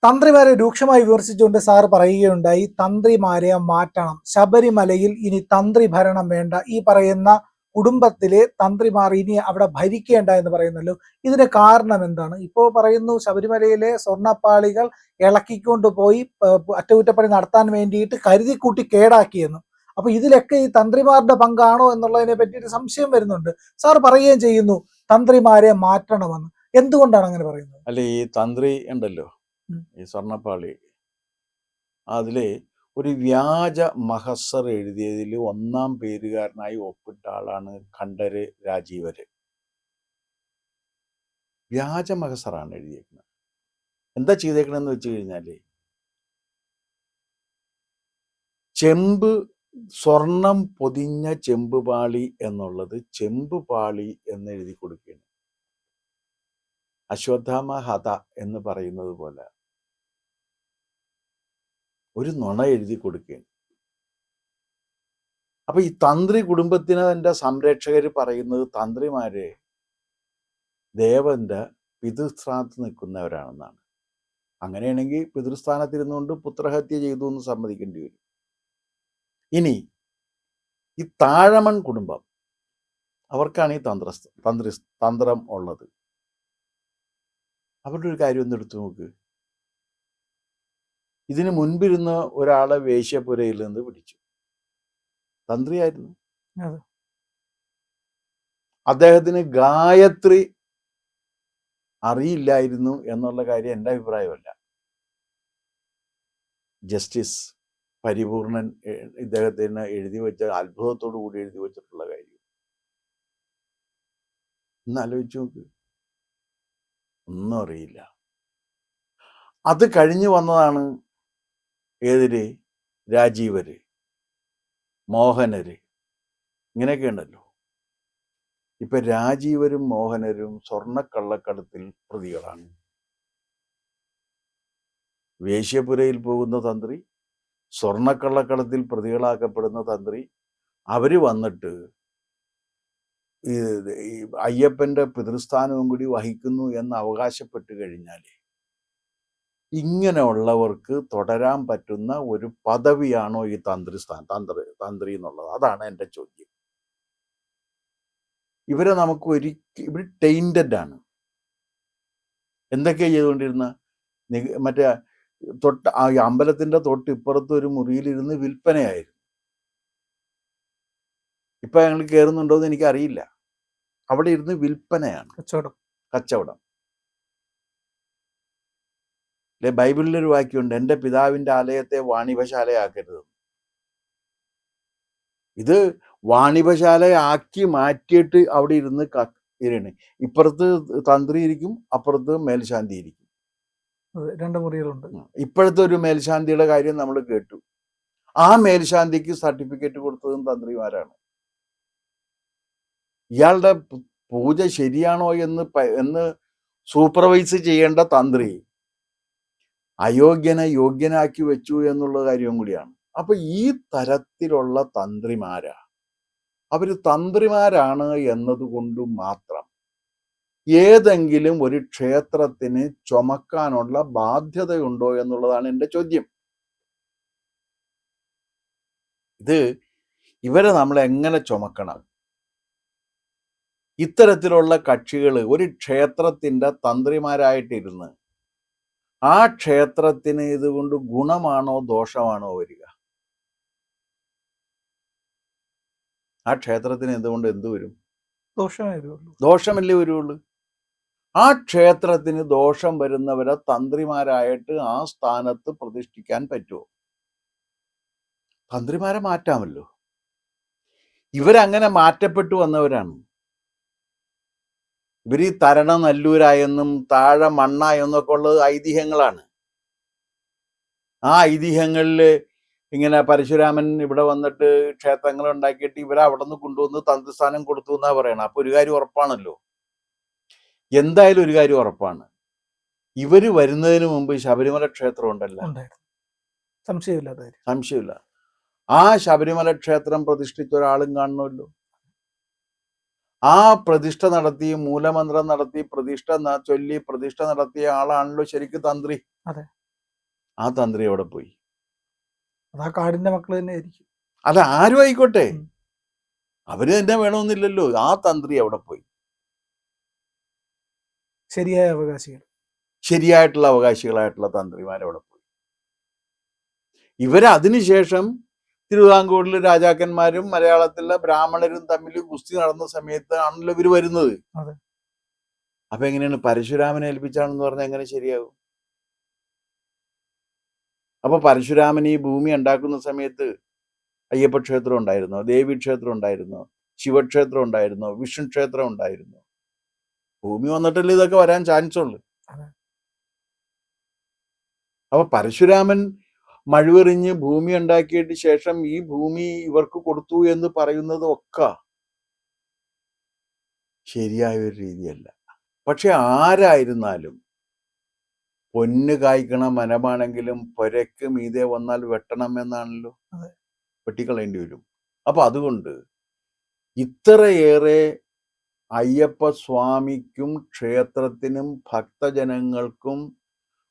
തന്ത്രിമാരെ രൂക്ഷമായി വിമർശിച്ചുകൊണ്ട് സാർ പറയുകയുണ്ടായി, തന്ത്രിമാരെ മാറ്റണം, ശബരിമലയിൽ ഇനി തന്ത്രി ഭരണം വേണ്ട, ഈ പറയുന്ന കുടുംബത്തിലെ തന്ത്രിമാർ ഇനി അവിടെ ഭരിക്കേണ്ട എന്ന് പറയുന്നല്ലോ. ഇതിന് കാരണം എന്താണ്? ഇപ്പോൾ പറയുന്നു ശബരിമലയിലെ സ്വർണ്ണപ്പാളികൾ ഇളക്കിക്കൊണ്ടുപോയി അറ്റകുറ്റപ്പണി നടത്താൻ വേണ്ടിയിട്ട് കരുതിക്കൂട്ടി കേടാക്കിയെന്ന്. അപ്പൊ ഇതിലൊക്കെ ഈ തന്ത്രിമാരുടെ പങ്കാണോ എന്നുള്ളതിനെ പറ്റിയിട്ട് സംശയം വരുന്നുണ്ട്. സാർ പറയുകയും ചെയ്യുന്നു തന്ത്രിമാരെ മാറ്റണമെന്ന്. എന്തുകൊണ്ടാണ് അങ്ങനെ പറയുന്നത്? അല്ല, ഈ തന്ത്രി ഉണ്ടല്ലോ, ഈ സ്വർണ്ണപ്പാളി, അതില് ഒരു വ്യാജ മഹസർ എഴുതിയതിൽ ഒന്നാം പേരുകാരനായി ഒപ്പിട്ട ആളാണ് ഖണ്ഡര് രാജീവര്. വ്യാജ മഹസറാണ് എഴുതിയേക്കുന്നത്. എന്താ ചെയ്തേക്കണെന്ന് വെച്ച് കഴിഞ്ഞാല്, സ്വർണം പൊതിഞ്ഞ ചെമ്പുപാളി എന്നുള്ളത് ചെമ്പുപാളി എന്ന് എഴുതി കൊടുക്കുകയാണ്. അശ്വത്ഥാമ ഹത എന്ന് പറയുന്നത് പോലെ ഒരു നുണ എഴുതി കൊടുക്കുകയാണ്. അപ്പൊ ഈ തന്ത്രി കുടുംബത്തിന് എൻ്റെ സംരക്ഷകർ പറയുന്നത് തന്ത്രിമാരെ ദേവന്റെ പിതൃസ്ഥാനത്ത് നിൽക്കുന്നവരാണെന്നാണ്. അങ്ങനെയാണെങ്കിൽ പിതൃസ്ഥാനത്തിരുന്നുകൊണ്ട് പുത്രഹത്യ ചെയ്തു എന്ന് സമ്മതിക്കേണ്ടി വരും. ഇനി ഈ താഴമൺ കുടുംബം, അവർക്കാണ് ഈ തന്ത്രം ഉള്ളത്. അവരുടെ ഒരു കാര്യം ഒന്ന് എടുത്തു നോക്ക്. ഇതിന് മുൻപിരുന്ന ഒരാളെ വേശ്യപുരയിൽ നിന്ന് പിടിച്ചു. തന്ത്രിയായിരുന്നു. അദ്ദേഹത്തിന് ഗായത്രി അറിയില്ലായിരുന്നു എന്നുള്ള കാര്യം എൻ്റെ അഭിപ്രായമല്ല. ജസ്റ്റിസ് പരിപൂർണൻ ഇദ്ദേഹത്തിന് എഴുതി വെച്ച, അത്ഭുതത്തോടു കൂടി എഴുതി വെച്ചിട്ടുള്ള കാര്യം ഒന്ന് ആലോചിച്ച് നോക്ക്. ഒന്നും അറിയില്ല. അത് കഴിഞ്ഞു വന്നതാണ് ഏതിര്? രാജീവര്, മോഹനര്, ഇങ്ങനെയൊക്കെ ഉണ്ടല്ലോ. ഇപ്പൊ രാജീവരും മോഹനരും സ്വർണ്ണക്കള്ളക്കടത്തിൽ പ്രതികളാണ്. വേശ്യപുരയിൽ പോകുന്ന തന്ത്രി, സ്വർണ്ണക്കള്ളക്കടത്തിൽ പ്രതികളാക്കപ്പെടുന്ന തന്ത്രി, അവര് വന്നിട്ട് ഈ അയ്യപ്പന്റെ പിതൃസ്ഥാനവും കൂടി വഹിക്കുന്നു എന്ന് അവകാശപ്പെട്ട് കഴിഞ്ഞാൽ ഇങ്ങനെയുള്ളവർക്ക് തുടരാൻ പറ്റുന്ന ഒരു പദവിയാണോ ഈ തന്ത്രി എന്നുള്ളത്? അതാണ് എൻ്റെ ചോദ്യം. ഇവരെ നമുക്ക് ഇവർ ടൈൻറ്റഡ് ആണ്. എന്തൊക്കെയാ ചെയ്തുകൊണ്ടിരുന്ന? മറ്റേ അമ്പലത്തിന്റെ തൊട്ടിപ്പുറത്ത് ഒരു മുറിയിലിരുന്ന് വിൽപ്പനയായിരുന്നു. ഇപ്പൊ ഞങ്ങൾ കയറുന്നുണ്ടോന്ന് എനിക്കറിയില്ല. അവിടെ ഇരുന്ന് വിൽപ്പനയാണ്, കച്ചവടം. അല്ലെ, ബൈബിളിലൊരു വാക്യമുണ്ട്, എൻ്റെ പിതാവിൻ്റെ ആലയത്തെ വാണിഭശാലയാക്കരുത്. ഇത് വാണിഭശാലയാക്കി മാറ്റിയിട്ട് അവിടെ ഇരുന്ന് ഇരുന്ന് ഇപ്പുറത്ത് തന്ത്രി ഇരിക്കും, അപ്പുറത്ത് മേൽശാന്തി ഇരിക്കും. 2 മുറികളുണ്ട്. ഇപ്പോഴത്തെ ഒരു മേൽശാന്തിയുടെ കാര്യം നമ്മൾ കേട്ടു. ആ മേൽശാന്തിക്ക് സർട്ടിഫിക്കറ്റ് കൊടുത്തതും തന്ത്രിമാരാണ്. ഇയാളുടെ പൂജ ശരിയാണോ എന്ന് സൂപ്പർവൈസ് ചെയ്യേണ്ട തന്ത്രി അയോഗ്യനെ യോഗ്യനാക്കി വെച്ചു എന്നുള്ള കാര്യവും കൂടിയാണ്. അപ്പൊ ഈ തരത്തിലുള്ള തന്ത്രിമാരാ, അവര് തന്ത്രിമാരാണ് എന്നതുകൊണ്ട് മാത്രം ഏതെങ്കിലും ഒരു ക്ഷേത്രത്തിന് ചുമക്കാനുള്ള ബാധ്യതയുണ്ടോ എന്നുള്ളതാണ് എൻ്റെ ചോദ്യം. ഇവരെ നമ്മൾ എങ്ങനെ ചുമക്കണം? ഇത്തരത്തിലുള്ള കക്ഷികൾ ഒരു ക്ഷേത്രത്തിന്റെ തന്ത്രിമാരായിട്ടിരുന്ന് ആ ക്ഷേത്രത്തിന് ഇതുകൊണ്ട് ഗുണമാണോ ദോഷമാണോ വരിക? ആ ക്ഷേത്രത്തിന് ഇതുകൊണ്ട് എന്ത് വരും? ദോഷമല്ലേ വരുള്ളൂ. ആ ക്ഷേത്രത്തിന് ദോഷം വരുന്നവരെ തന്ത്രിമാരായിട്ട് ആ സ്ഥാനത്ത് പ്രതിഷ്ഠിക്കാൻ പറ്റുമോ? തന്ത്രിമാരെ മാറ്റാമല്ലോ. ഇവരങ്ങനെ മാറ്റപ്പെട്ടു വന്നവരാണ്. ഇവർ ഈ തരണ നല്ലൂരായെന്നും താഴെ മണ്ണായെന്നൊക്കെ ഉള്ളത് ഐതിഹ്യങ്ങളാണ്. ആ ഐതിഹ്യങ്ങളിൽ ഇങ്ങനെ പരശുരാമൻ ഇവിടെ വന്നിട്ട് ക്ഷേത്രങ്ങൾ ഉണ്ടാക്കിയിട്ട് ഇവരെ അവിടെ നിന്ന് കൊണ്ടുവന്ന് തന്ത്രിസ്ഥാനം കൊടുത്തു എന്നാ പറയണം. അപ്പൊ ഒരു കാര്യം ഉറപ്പാണല്ലോ, എന്തായാലും ഒരു കാര്യം ഉറപ്പാണ്, ഇവര് വരുന്നതിന് മുമ്പ് ശബരിമല ക്ഷേത്രം ഉണ്ടല്ലോ, സംശയമില്ല. ആ ശബരിമല ക്ഷേത്രം പ്രതിഷ്ഠിച്ച ഒരാളും കാണണമല്ലോ. ആ പ്രതിഷ്ഠ നടത്തി, മൂലമന്ത്രം നടത്തി, പ്രതിഷ്ഠ ചൊല്ലി പ്രതിഷ്ഠ നടത്തിയ ആളാണല്ലോ ശരിക്കും തന്ത്രി. ആ തന്ത്രി എവിടെ പോയി? അത് ആ കാടിന്റെ മക്കൾ തന്നെ ആയിരിക്കും. അത് ആരും ആയിക്കോട്ടെ, ഉം. അവര് തന്നെ വേണമെന്നില്ലല്ലോ. ആ തന്ത്രി എവിടെ പോയി? ശരിയായ അവകാശികൾ. ശരിയായിട്ടുള്ള അവകാശികളായിട്ടുള്ള തന്ത്രിമാർ എവിടെ പോയി? ഇവര് അതിനുശേഷം തിരുവിതാംകൂറിൽ രാജാക്കന്മാരും മലയാളത്തിലെ ബ്രാഹ്മണരും തമ്മിൽ ഗുസ്തി നടന്ന സമയത്ത് ആണല്ലോ ഇവര് വരുന്നത്. അതെ. അപ്പൊ എങ്ങനെയാണ് പരശുരാമനെ ഏൽപ്പിച്ചാണെന്ന് പറഞ്ഞാൽ എങ്ങനെ ശരിയാകും? അപ്പൊ പരശുരാമൻ ഈ ഭൂമി ഉണ്ടാക്കുന്ന സമയത്ത് അയ്യപ്പ ക്ഷേത്രം ഉണ്ടായിരുന്നോ? ദേവി ക്ഷേത്രം ഉണ്ടായിരുന്നോ? ശിവക്ഷേത്രം ഉണ്ടായിരുന്നോ? വിഷ്ണു ക്ഷേത്രം ഉണ്ടായിരുന്നോ? ഭൂമി വന്നിട്ടല്ലേ ഇതൊക്കെ വരാൻ ചാൻസ് ഉള്ളു. അതെ. അപ്പൊ പരശുരാമൻ മഴുവെറിഞ്ഞ് ഭൂമി ഉണ്ടാക്കിയിട്ട് ശേഷം ഈ ഭൂമി ഇവർക്ക് കൊടുത്തു എന്ന് പറയുന്നത് ഒക്കെ ശരിയായ ഒരു രീതിയല്ല. പക്ഷെ ആരായിരുന്നാലും പൊന്ന് കായ്ക്കണ മരമാണെങ്കിലും പൊരയ്ക്ക് മീതെ വന്നാൽ വെട്ടണം എന്നാണല്ലോ. അതെ. വെട്ടിക്കളയേണ്ടി വരും. അപ്പൊ അതുകൊണ്ട് ഇത്രയേറെ അയ്യപ്പ സ്വാമിക്കും ക്ഷേത്രത്തിനും ഭക്തജനങ്ങൾക്കും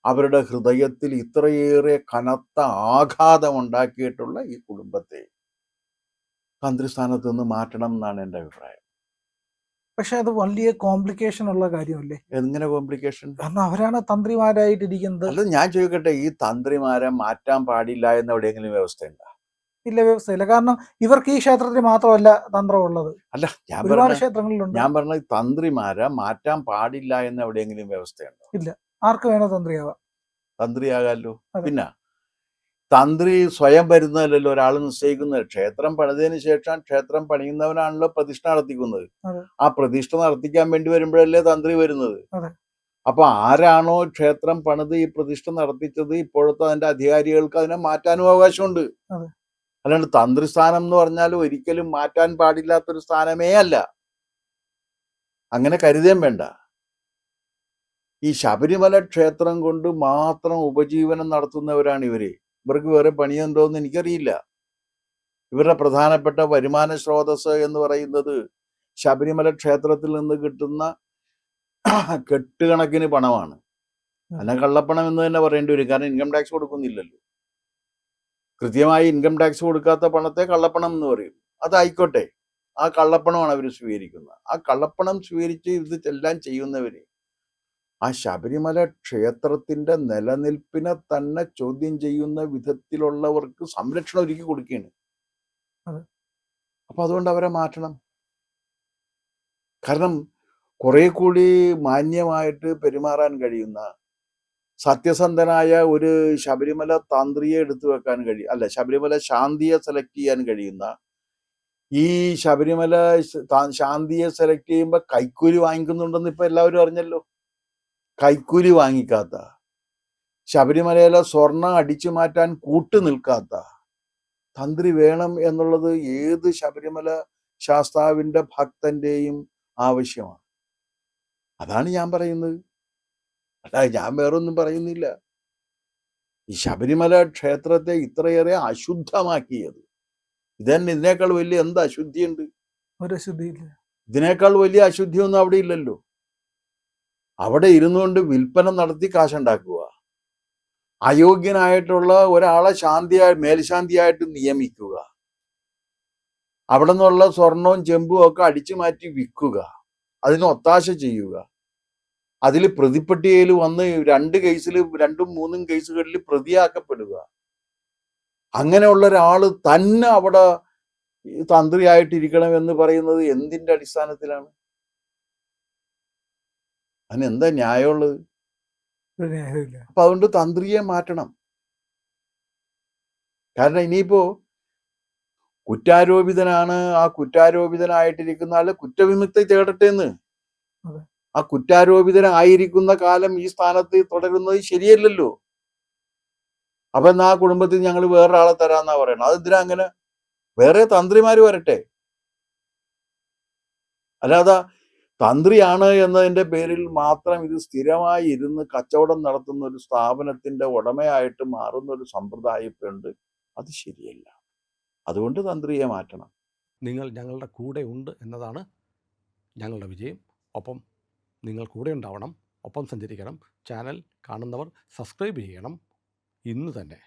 അവരുടെ ഹൃദയത്തിൽ ഇത്രയേറെ കനത്ത ആഘാതം ഉണ്ടാക്കിയിട്ടുള്ള ഈ കുടുംബത്തെ തന്ത്രിസ്ഥാനത്ത് നിന്ന് മാറ്റണം എന്നാണ് എൻ്റെ അഭിപ്രായം. പക്ഷെ അത് വലിയ കോംപ്ലിക്കേഷൻ ഉള്ള കാര്യമല്ലേ? എങ്ങനെ കോംപ്ലിക്കേഷൻ? കാരണം അവരാണ് തന്ത്രിമാരായിട്ടിരിക്കുന്നത്. അല്ല, ഞാൻ ചോദിക്കട്ടെ, ഈ തന്ത്രിമാരെ മാറ്റാൻ പാടില്ല എന്ന് എവിടെയെങ്കിലും വ്യവസ്ഥയുണ്ടോ? ഇല്ല, വ്യവസ്ഥയില്ല. കാരണം ഇവർക്ക് ഈ ക്ഷേത്രത്തിൽ മാത്രമല്ല തന്ത്രമുള്ളത്, അല്ല, ഒരുപാട് ക്ഷേത്രങ്ങളിലുണ്ട്. ഞാൻ പറഞ്ഞ തന്ത്രിമാരെ മാറ്റാൻ പാടില്ല എന്ന് എവിടെയെങ്കിലും വ്യവസ്ഥയുണ്ടോ? ഇല്ല, ആർക്ക് വേണോ തന്ത്രിയാവാം. തന്ത്രിയാകാമല്ലോ. അതെ. പിന്നെ തന്ത്രി സ്വയം വരുന്നതല്ലല്ലോ, ഒരാൾ നിശ്ചയിക്കുന്നത്. ക്ഷേത്രം പണിതതിന് ശേഷം ക്ഷേത്രം പണിയുന്നവനാണല്ലോ പ്രതിഷ്ഠ നടത്തിക്കുന്നത്. അതെ. ആ പ്രതിഷ്ഠ നടത്തിക്കാൻ വേണ്ടി വരുമ്പോഴല്ലേ തന്ത്രി വരുന്നത്. അതെ. അപ്പൊ ആരാണോ ക്ഷേത്രം പണിത് ഈ പ്രതിഷ്ഠ നടത്തിച്ചത്, ഇപ്പോഴത്തെ അതിന്റെ അധികാരികൾക്ക് അതിനെ മാറ്റാനും അവകാശമുണ്ട്. അതെ. അല്ലാണ്ട് തന്ത്രിസ്ഥാനം എന്ന് പറഞ്ഞാൽ ഒരിക്കലും മാറ്റാൻ പാടില്ലാത്തൊരു സ്ഥാനമേ അല്ല. അങ്ങനെ കരുതേം വേണ്ട. ഈ ശബരിമല ക്ഷേത്രം കൊണ്ട് മാത്രം ഉപജീവനം നടത്തുന്നവരാണ് ഇവര്. ഇവർക്ക് വേറെ പണിയുണ്ടോയെന്ന് എനിക്കറിയില്ല. ഇവരുടെ പ്രധാനപ്പെട്ട വരുമാന സ്രോതസ് എന്ന് പറയുന്നത് ശബരിമല ക്ഷേത്രത്തിൽ നിന്ന് കിട്ടുന്ന കെട്ടുകണക്കിന് പണമാണ്. അതിനെ കള്ളപ്പണം എന്ന് തന്നെ പറയേണ്ടി വരും. കാരണം ഇൻകം ടാക്സ് കൊടുക്കുന്നില്ലല്ലോ. കൃത്യമായി ഇൻകം ടാക്സ് കൊടുക്കാത്ത പണത്തെ കള്ളപ്പണം എന്ന് പറയും. അതായിക്കോട്ടെ, ആ കള്ളപ്പണമാണ് അവർ സ്വീകരിക്കുന്നത്. ആ കള്ളപ്പണം സ്വീകരിച്ച് ഇത് എല്ലാം ചെയ്യുന്നവര് ആ ശബരിമല ക്ഷേത്രത്തിന്റെ നിലനിൽപ്പിനെ തന്നെ ചോദ്യം ചെയ്യുന്ന വിധത്തിലുള്ളവർക്ക് സംരക്ഷണം ഒരുക്കി കൊടുക്കുകയാണ്. അപ്പൊ അതുകൊണ്ട് അവരെ മാറ്റണം. കാരണം കുറെ കൂടി മാന്യമായിട്ട് പെരുമാറാൻ കഴിയുന്ന സത്യസന്ധനായ ഒരു ശബരിമല തന്ത്രിയെ എടുത്തു വെക്കാൻ അല്ല, ശബരിമല ശാന്തിയെ സെലക്ട് ചെയ്യാൻ കഴിയുന്ന ഈ ശബരിമല ശാന്തിയെ സെലക്ട് ചെയ്യുമ്പോൾ കൈക്കൂലി വാങ്ങിക്കുന്നുണ്ടെന്ന് ഇപ്പൊ എല്ലാവരും അറിഞ്ഞല്ലോ. കൈക്കൂലി വാങ്ങിക്കാത്ത, ശബരിമലയിലെ സ്വർണം അടിച്ചു മാറ്റാൻ കൂട്ടു നിൽക്കാത്ത തന്ത്രി വേണം എന്നുള്ളത് ഏത് ശബരിമല ശാസ്താവിന്റെ ഭക്തന്റെയും ആവശ്യമാണ്. അതാണ് ഞാൻ പറയുന്നത്. അല്ല, ഞാൻ വേറൊന്നും പറയുന്നില്ല. ഈ ശബരിമല ക്ഷേത്രത്തെ ഇത്രയേറെ അശുദ്ധമാക്കിയത്, ഇതിനേക്കാൾ വലിയ എന്ത് അശുദ്ധിയുണ്ട്? ഒരു അശുദ്ധിയില്ല. ഇതിനേക്കാൾ വലിയ അശുദ്ധിയൊന്നും അവിടെ ഇല്ലല്ലോ. അവിടെ ഇരുന്നുകൊണ്ട് വിൽപ്പന നടത്തി കാശുണ്ടാക്കുക, അയോഗ്യനായിട്ടുള്ള ഒരാളെ മേൽശാന്തിയായിട്ട് നിയമിക്കുക, അവിടെ നിന്നുള്ള സ്വർണവും ചെമ്പും ഒക്കെ അടിച്ചു മാറ്റി വിൽക്കുക, അതിന് ഒത്താശ ചെയ്യുക, അതിൽ പ്രതിപ്പട്ടികയിൽ വന്ന് 2 കേസിൽ 2ഉം 3ഉം കേസുകളിൽ പ്രതിയാക്കപ്പെടുക. അങ്ങനെയുള്ള ഒരാള് തന്നെ അവിടെ തന്ത്രിയായിട്ടിരിക്കണം എന്ന് പറയുന്നത് എന്തിന്റെ അടിസ്ഥാനത്തിലാണ്? അതിനെന്താ ന്യായമുള്ളത്? അപ്പൊ അതുകൊണ്ട് തന്ത്രിയെ മാറ്റണം. കാരണം ഇനിയിപ്പോ കുറ്റാരോപിതനാണ്, ആ കുറ്റാരോപിതനായിട്ടിരിക്കുന്ന ആള് കുറ്റവിമുക്തി തേടട്ടെ എന്ന്. ആ കുറ്റാരോപിതനായിരിക്കുന്ന കാലം ഈ സ്ഥാനത്ത് തുടരുന്നത് ശരിയല്ലല്ലോ. അപ്പൊ എന്നാ ആ കുടുംബത്തിൽ ഞങ്ങൾ വേറൊരാളെ തരാന്നാ പറയണം. അതെന്തിനാ അങ്ങനെ? വേറെ തന്ത്രിമാര് വരട്ടെ. അല്ലാതെ തന്ത്രിയാണ് എന്നതിന്റെ പേരിൽ മാത്രം ഇത് സ്ഥിരമായി ഇരുന്ന് കച്ചവടം നടത്തുന്ന ഒരു സ്ഥാപനത്തിന്റെ ഉടമയായിട്ട് മാറുന്ന ഒരു സമ്പ്രദായം ഇപ്പൊ ഉണ്ട്. അത് ശരിയല്ല. അതുകൊണ്ട് തന്ത്രിയെ മാറ്റണം. നിങ്ങൾ ഞങ്ങളുടെ കൂടെ ഉണ്ട് എന്നതാണ് ഞങ്ങളുടെ വിജയം. ഒപ്പം നിങ്ങൾ കൂടെ ഉണ്ടാവണം, ഒപ്പം സഞ്ചരിക്കണം. ചാനൽ കാണുന്നവർ സബ്സ്ക്രൈബ് ചെയ്യണം. ഇന്ന് തന്നെ